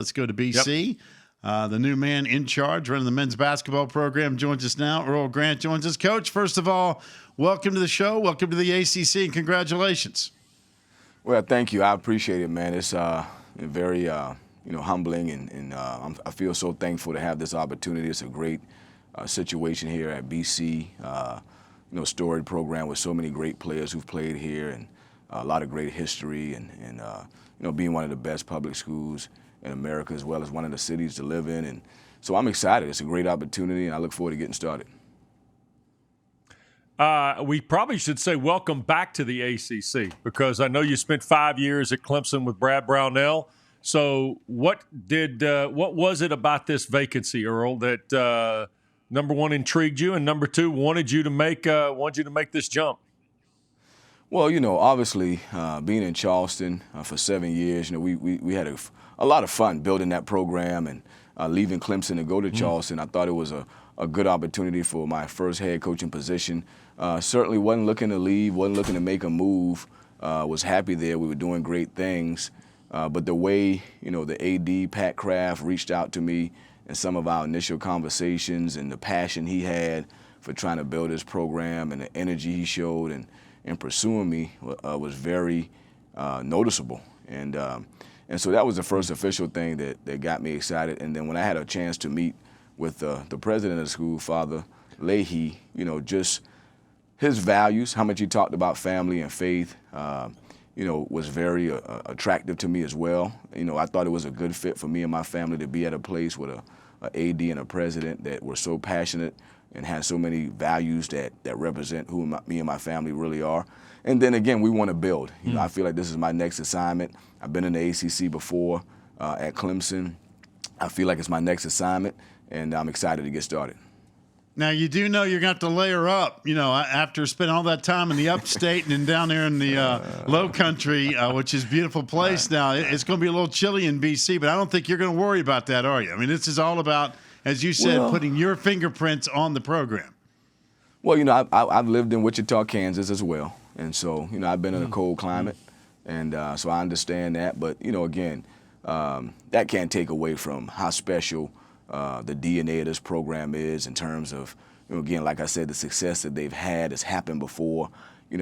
Let's go to BC. The new man in charge running the men's basketball program joins us now. Earl Grant joins us. Coach, first of all, welcome to the show. Welcome to the ACC, and congratulations. Well, thank you. I appreciate it, man. It's very humbling, and I feel so thankful to have this opportunity. It's a great situation here at BC. Storied program with so many great players who've played here, and a lot of great history, and being one of the best public schools in America, as well as one of the cities to live in. And so I'm excited. It's a great opportunity, and I look forward to getting started. We probably should say welcome back to the ACC, because I know you spent 5 years at Clemson with Brad Brownell. So what was it about this vacancy, Earl, that number one intrigued you, and number two wanted you to make this jump? Well, obviously being in Charleston for 7 years, we had a lot of fun building that program, and leaving Clemson to go to Charleston. I thought it was a good opportunity for my first head coaching position. Certainly wasn't looking to leave, wasn't looking to make a move. Was happy there. We were doing great things. But the way, the AD, Pat Kraft, reached out to me in some of our initial conversations, and the passion he had for trying to build his program, and the energy he showed in pursuing me was very noticeable. And so that was the first official thing that got me excited. And then when I had a chance to meet with the president of the school, Father Leahy, just his values, how much he talked about family and faith, was very attractive to me as well. I thought it was a good fit for me and my family to be at a place with a AD and a president that were so passionate and had so many values that represent who me and my family really are. And then again, we want to build. I feel like this is my next assignment. I've been in the ACC before at Clemson. I feel like it's my next assignment, and I'm excited to get started. Now, you do know you're going to have to layer up, after spending all that time in the upstate and then down there in the low country, which is a beautiful place. Now, it's going to be a little chilly in BC, but I don't think you're going to worry about that, are you? I mean, this is all about, as you said, putting your fingerprints on the program. Well, I've lived in Wichita, Kansas as well. And so, I've been in a cold climate, and so I understand that. But, again, that can't take away from how special the DNA of this program is in terms of, again, like I said, the success that they've had has happened before.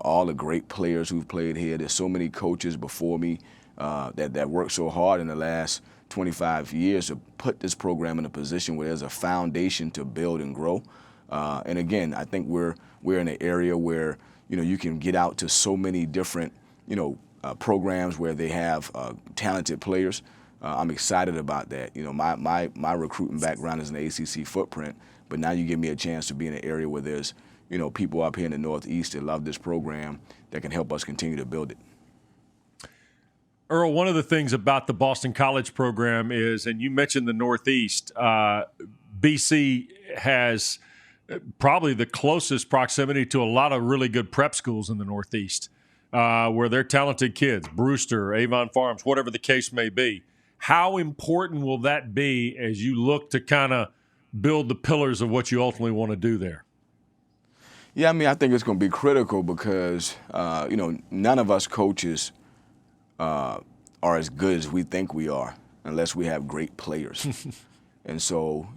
All the great players who've played here. There's so many coaches before me that worked so hard in the last 25 years to put this program in a position where there's a foundation to build and grow. And again, I think we're in an area where you can get out to so many different programs where they have talented players. I'm excited about that. My recruiting background is in the ACC footprint, but now you give me a chance to be in an area where there's people up here in the Northeast that love this program that can help us continue to build it. Earl, one of the things about the Boston College program is, and you mentioned the Northeast, BC has probably the closest proximity to a lot of really good prep schools in the Northeast, where they're talented kids, Brewster, Avon Farms, whatever the case may be. How important will that be as you look to kind of build the pillars of what you ultimately want to do there? Yeah, I think it's going to be critical because, none of us coaches are as good as we think we are unless we have great players. And so,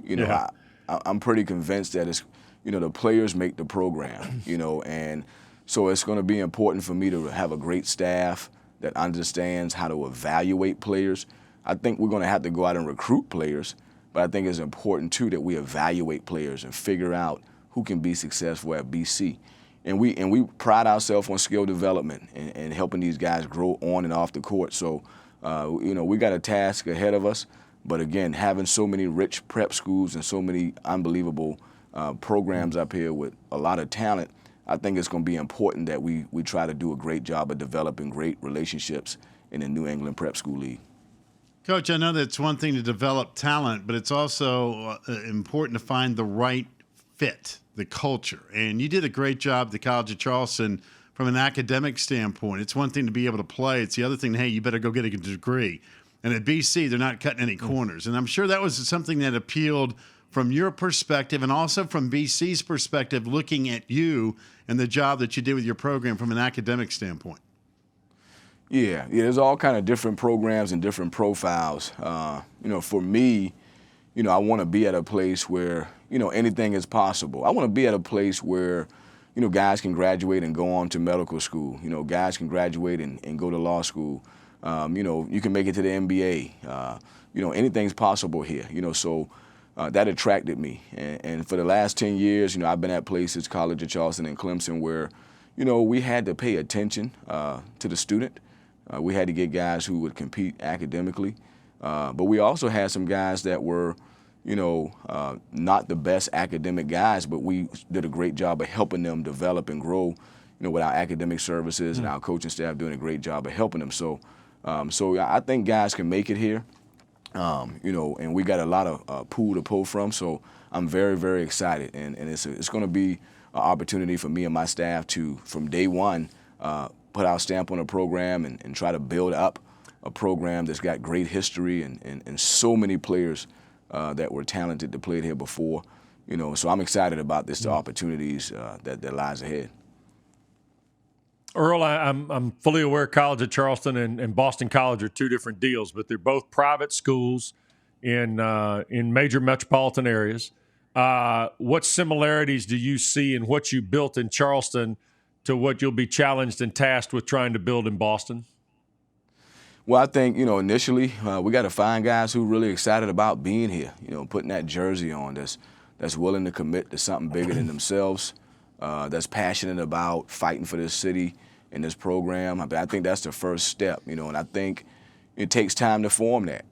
I'm pretty convinced that it's, the players make the program, and so it's going to be important for me to have a great staff that understands how to evaluate players. I think we're going to have to go out and recruit players, but I think it's important, too, that we evaluate players and figure out who can be successful at BC. And we pride ourselves on skill development and helping these guys grow on and off the court. So, we got a task ahead of us. But, again, having so many rich prep schools and so many unbelievable programs up here with a lot of talent, I think it's going to be important that we try to do a great job of developing great relationships in the New England Prep School League. Coach, I know that it's one thing to develop talent, but it's also important to find the right fit, the culture. And you did a great job at the College of Charleston from an academic standpoint. It's one thing to be able to play. It's the other thing, hey, you better go get a degree. And at BC, they're not cutting any corners. And I'm sure that was something that appealed from your perspective and also from BC's perspective, looking at you and the job that you did with your program from an academic standpoint. Yeah, there's all kind of different programs and different profiles. For me, I want to be at a place where, anything is possible. I want to be at a place where, guys can graduate and go on to medical school. Guys can graduate and go to law school. You can make it to the NBA. Anything's possible here. So that attracted me. And for the last 10 years, I've been at places, College of Charleston and Clemson, where, we had to pay attention to the student. We had to get guys who would compete academically. But we also had some guys that were, not the best academic guys, but we did a great job of helping them develop and grow, with our academic services and our coaching staff doing a great job of helping them. So I think guys can make it here, and we got a lot of pool to pull from. So I'm very, very excited. And it's going to be an opportunity for me and my staff to, from day one, put our stamp on a program and try to build up a program that's got great history and so many players that were talented that played here before. So I'm excited about the opportunities that lies ahead. Earl, I'm fully aware College of Charleston and Boston College are two different deals, but they're both private schools in major metropolitan areas. What similarities do you see in what you built in Charleston to what you'll be challenged and tasked with trying to build in Boston? Well, I think, initially we got to find guys who are really excited about being here, putting that jersey on, that's willing to commit to something bigger than themselves, that's passionate about fighting for this city and this program. I think that's the first step, and I think it takes time to form that.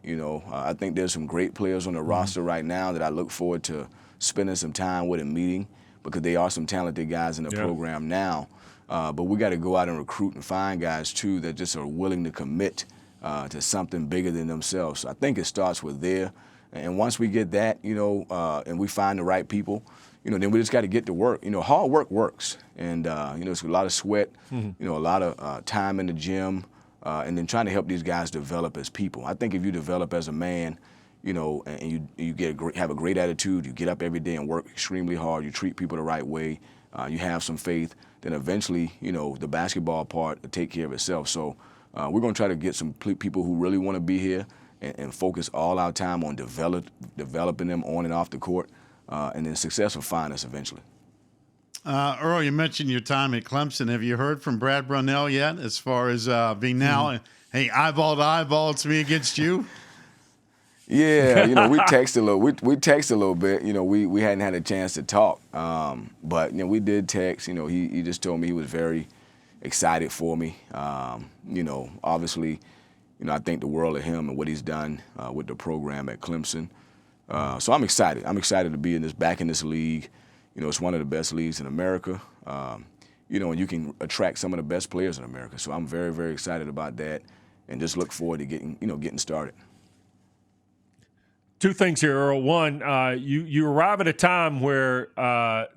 I think there's some great players on the roster right now that I look forward to spending some time with and meeting, because they are some talented guys in the program now. But we got to go out and recruit and find guys, too, that just are willing to commit to something bigger than themselves. So I think it starts with there. And once we get that, and we find the right people, then we just got to get to work. Hard work works. And, it's a lot of sweat, a lot of time in the gym, and then trying to help these guys develop as people. I think if you develop as a man, and you have a great attitude, you get up every day and work extremely hard, you treat people the right way, you have some faith, then eventually, the basketball part will take care of itself. So we're going to try to get some people who really want to be here and focus all our time on developing them on and off the court, and then success will find us eventually. Earl, you mentioned your time at Clemson. Have you heard from Brad Brownell yet as far as being now, hey, eyeball to eyeball, it's me against you? Yeah, we texted a little. We texted a little bit. We hadn't had a chance to talk, but we did text. He just told me he was very excited for me. Obviously, I think the world of him and what he's done with the program at Clemson. So I'm excited. I'm excited to be back in this league. It's one of the best leagues in America. And you can attract some of the best players in America. So I'm very, very excited about that, and just look forward to getting started. Two things here, Earl. One, you arrive at a time where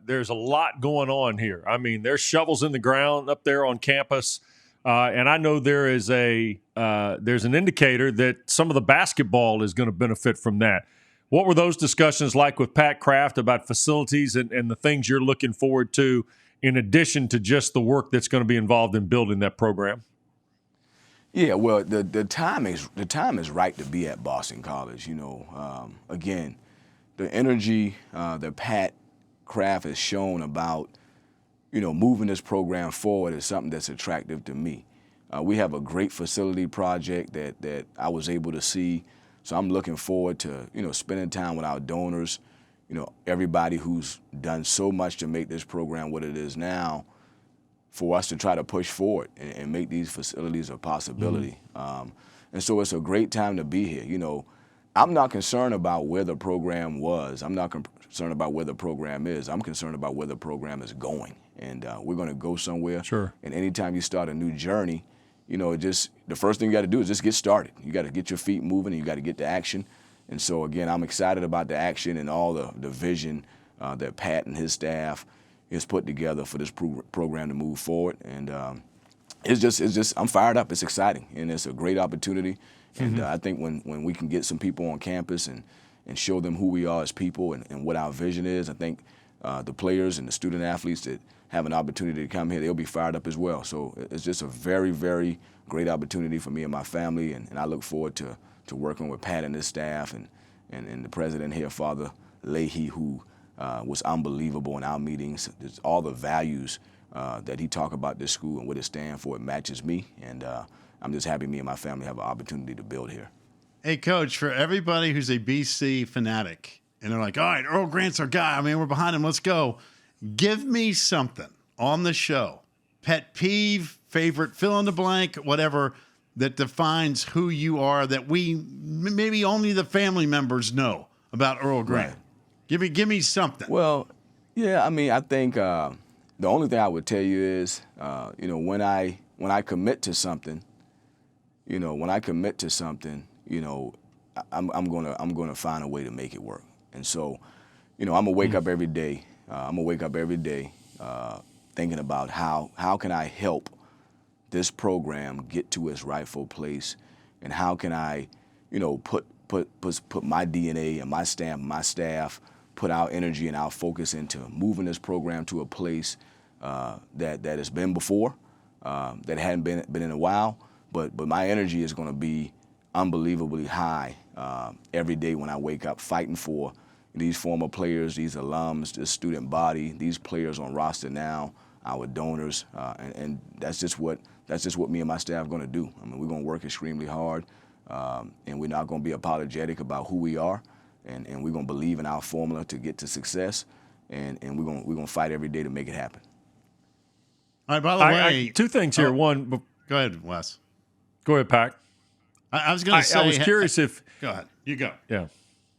there's a lot going on here. I mean, there's shovels in the ground up there on campus, and I know there's an indicator that some of the basketball is going to benefit from that. What were those discussions like with Pat Kraft about facilities and the things you're looking forward to, in addition to just the work that's going to be involved in building that program? Yeah, well, the time is right to be at Boston College. Again, the energy that Pat Kraft has shown about, moving this program forward is something that's attractive to me. We have a great facility project that I was able to see, so I'm looking forward to spending time with our donors, everybody who's done so much to make this program what it is now, for us to try to push forward and make these facilities a possibility. And so it's a great time to be here. I'm not concerned about where the program was. I'm not concerned about where the program is. I'm concerned about where the program is going. And we're going to go somewhere. Sure. And anytime you start a new journey, the first thing you got to do is just get started. You got to get your feet moving, and you got to get to action. And so, again, I'm excited about the action and all the vision that Pat and his staff is put together for this program to move forward, and it's just I'm fired up. It's exciting, and it's a great opportunity. And I think when we can get some people on campus and show them who we are as people and what our vision is, I think the players and the student athletes that have an opportunity to come here, they'll be fired up as well. So it's just a very, very great opportunity for me and my family, and I look forward to working with Pat and his staff and the president here, Father Leahy, who was unbelievable in our meetings. There's all the values that he talked about this school and what it stands for. It matches me, and I'm just happy me and my family have an opportunity to build here. Hey, Coach, for everybody who's a BC fanatic, and they're like, all right, Earl Grant's our guy. I mean, we're behind him. Let's go. Give me something on the show, pet peeve, favorite fill in the blank, whatever, that defines who you are that we maybe only the family members know about Earl Grant. Right. Give me something. Well, yeah, I mean, I think the only thing I would tell you is, when I commit to something, I'm gonna find a way to make it work. And so, I'm gonna wake up every day. Thinking about how can I help this program get to its rightful place, and how can I, put my DNA and my stamp, my staff, put our energy and our focus into moving this program to a place that has been before, that hadn't been in a while, but my energy is going to be unbelievably high every day when I wake up, fighting for these former players, these alums, this student body, these players on roster now, our donors, and that's just what me and my staff are going to do. I mean, we're going to work extremely hard, and we're not going to be apologetic about who we are, and we're going to believe in our formula to get to success, and we're going to fight every day to make it happen. All right, by the way, two things here. One, go ahead, Wes. Go ahead, Pac. I was going to say. I was curious if. Go ahead. You go. Yeah.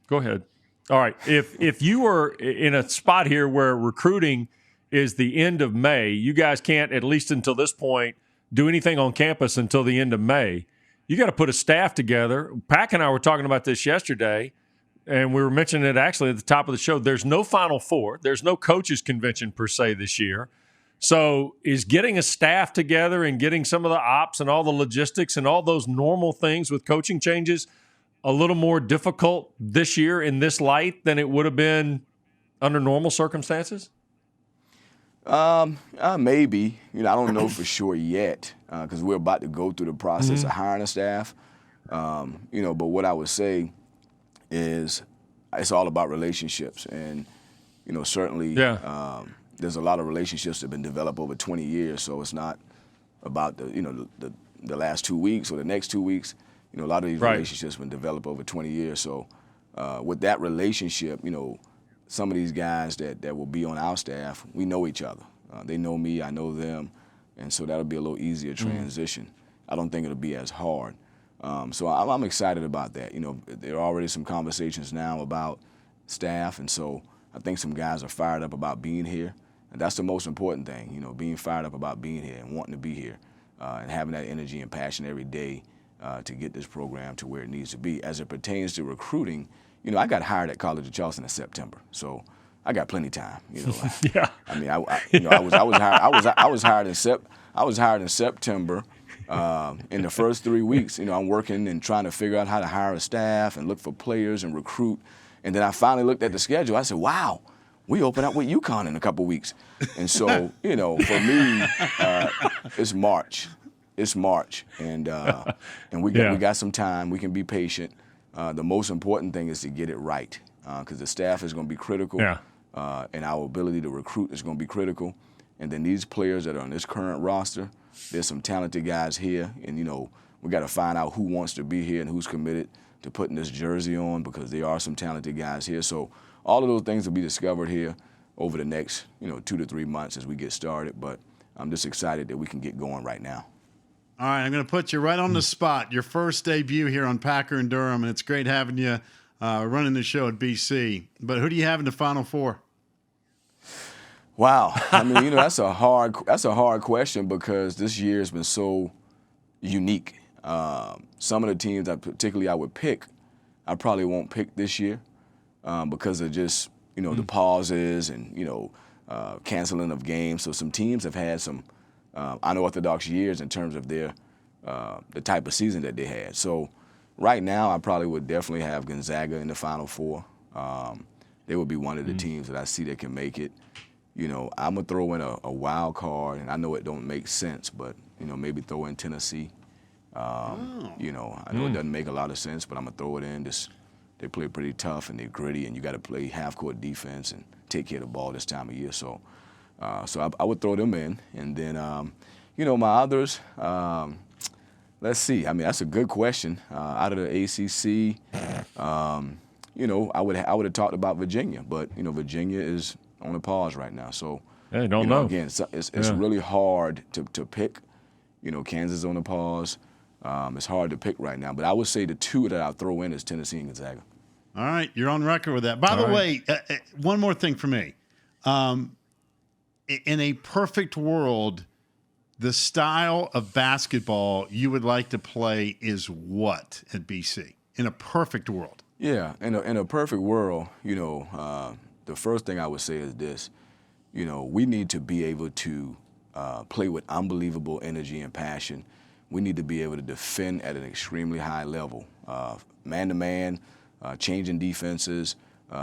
Go ahead. All right. If you were in a spot here where recruiting is the end of May, you guys can't, at least until this point, do anything on campus until the end of May. You got to put a staff together. Pac and I were talking about this yesterday, and we were mentioning it actually at the top of the show. There's no Final Four. There's no coaches convention per se this year. So is getting a staff together and getting some of the ops and all the logistics and all those normal things with coaching changes a little more difficult this year in this light than it would have been under normal circumstances? Maybe. I don't know for sure yet because we're about to go through the process of hiring a staff. But what I would say is it's all about relationships. And, certainly there's a lot of relationships that have been developed over 20 years. So it's not about the last 2 weeks or the next 2 weeks. A lot of these relationships have been developed over 20 years. So with that relationship, some of these guys that will be on our staff, we know each other. They know me, I know them, and so that'll be a little easier transition. I don't think it'll be as hard. So I'm excited about that. There are already some conversations now about staff, and so I think some guys are fired up about being here, and that's the most important thing, being fired up about being here and wanting to be here and having that energy and passion every day to get this program to where it needs to be. As it pertains to recruiting, I got hired at College of Charleston in September, so I got plenty of time. Yeah. I mean, I was hired in September. In the first 3 weeks, I'm working and trying to figure out how to hire a staff and look for players and recruit. And then I finally looked at the schedule. I said, "Wow, we open up with UConn in a couple weeks." And so, for me, it's March. It's March, and we got some time. We can be patient. The most important thing is to get it right, because the staff is going to be critical, and our ability to recruit is going to be critical. And then these players that are on this current roster, there's some talented guys here, and we got to find out who wants to be here and who's committed to putting this jersey on, because there are some talented guys here. So all of those things will be discovered here over the next 2 to 3 months as we get started. But I'm just excited that we can get going right now. All right, I'm going to put you right on the spot. Your first debut here on Packer and Durham, and it's great having you running the show at BC. But who do you have in the Final Four? Wow, I mean, that's a hard question because this year has been so unique. Some of the teams that particularly I would pick, I probably won't pick this year because of just the pauses and canceling of games. So some teams have had some unorthodox years in terms of their the type of season that they had. So right now, I probably would definitely have Gonzaga in the Final Four. They would be one of the teams that I see that can make it. I'm going to throw in a wild card, and I know it don't make sense, but, maybe throw in Tennessee. I know it doesn't make a lot of sense, but I'm going to throw it in. They play pretty tough, and they're gritty, and you got to play half-court defense and take care of the ball this time of year. So I would throw them in. And then, my others, let's see. I mean, that's a good question. Out of the ACC, I would have talked about Virginia, but, Virginia is on a pause right now. So, hey, don't know. Again, it's really hard to pick. Kansas on a pause. It's hard to pick right now. But I would say the two that I'll throw in is Tennessee and Gonzaga. All right, you're on record with that. By the way, one more thing for me. In a perfect world, the style of basketball you would like to play is what at BC? In a perfect world. Yeah, in a perfect world, the first thing I would say is this. We need to be able to play with unbelievable energy and passion. We need to be able to defend at an extremely high level. Man-to-man, changing defenses.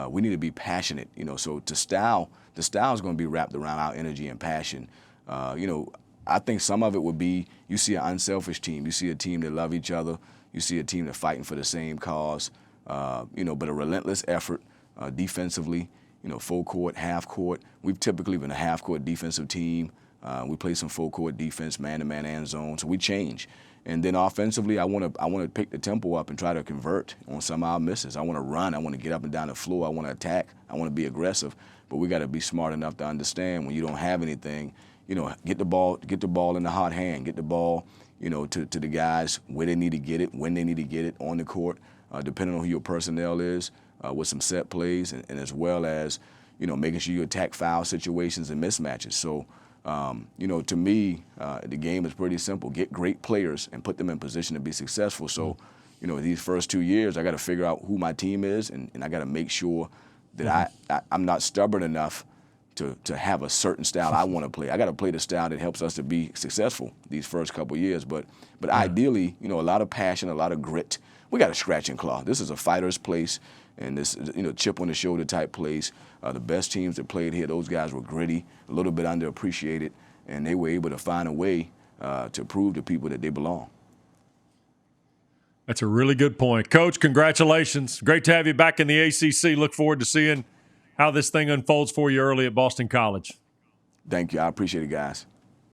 We need to be passionate, So the style is going to be wrapped around our energy and passion. I think some of it would be you see an unselfish team. You see a team that love each other. You see a team that's fighting for the same cause. But a relentless effort defensively, full court, half court. We've typically been a half court defensive team. We play some full court defense, man-to-man and zone, so we change. And then offensively, I want to pick the tempo up and try to convert on some of our misses. I want to run. I want to get up and down the floor. I want to attack. I want to be aggressive. But we got to be smart enough to understand when you don't have anything, get the ball in the hot hand, get the ball, to the guys where they need to get it, when they need to get it on the court, depending on who your personnel is, with some set plays, and as well as, making sure you attack foul situations and mismatches. So. To me, the game is pretty simple. Get great players and put them in position to be successful. So, these first 2 years, I got to figure out who my team is, and I got to make sure that I'm not stubborn enough to have a certain style I want to play. I got to play the style that helps us to be successful these first couple years. But ideally, a lot of passion, a lot of grit. We got to scratch and claw. This is a fighter's place, and this, chip on the shoulder type place. The best teams that played here, those guys were gritty, a little bit underappreciated, and they were able to find a way to prove to people that they belong. That's a really good point. Coach, congratulations. Great to have you back in the ACC. Look forward to seeing how this thing unfolds for you early at Boston College. Thank you. I appreciate it, guys.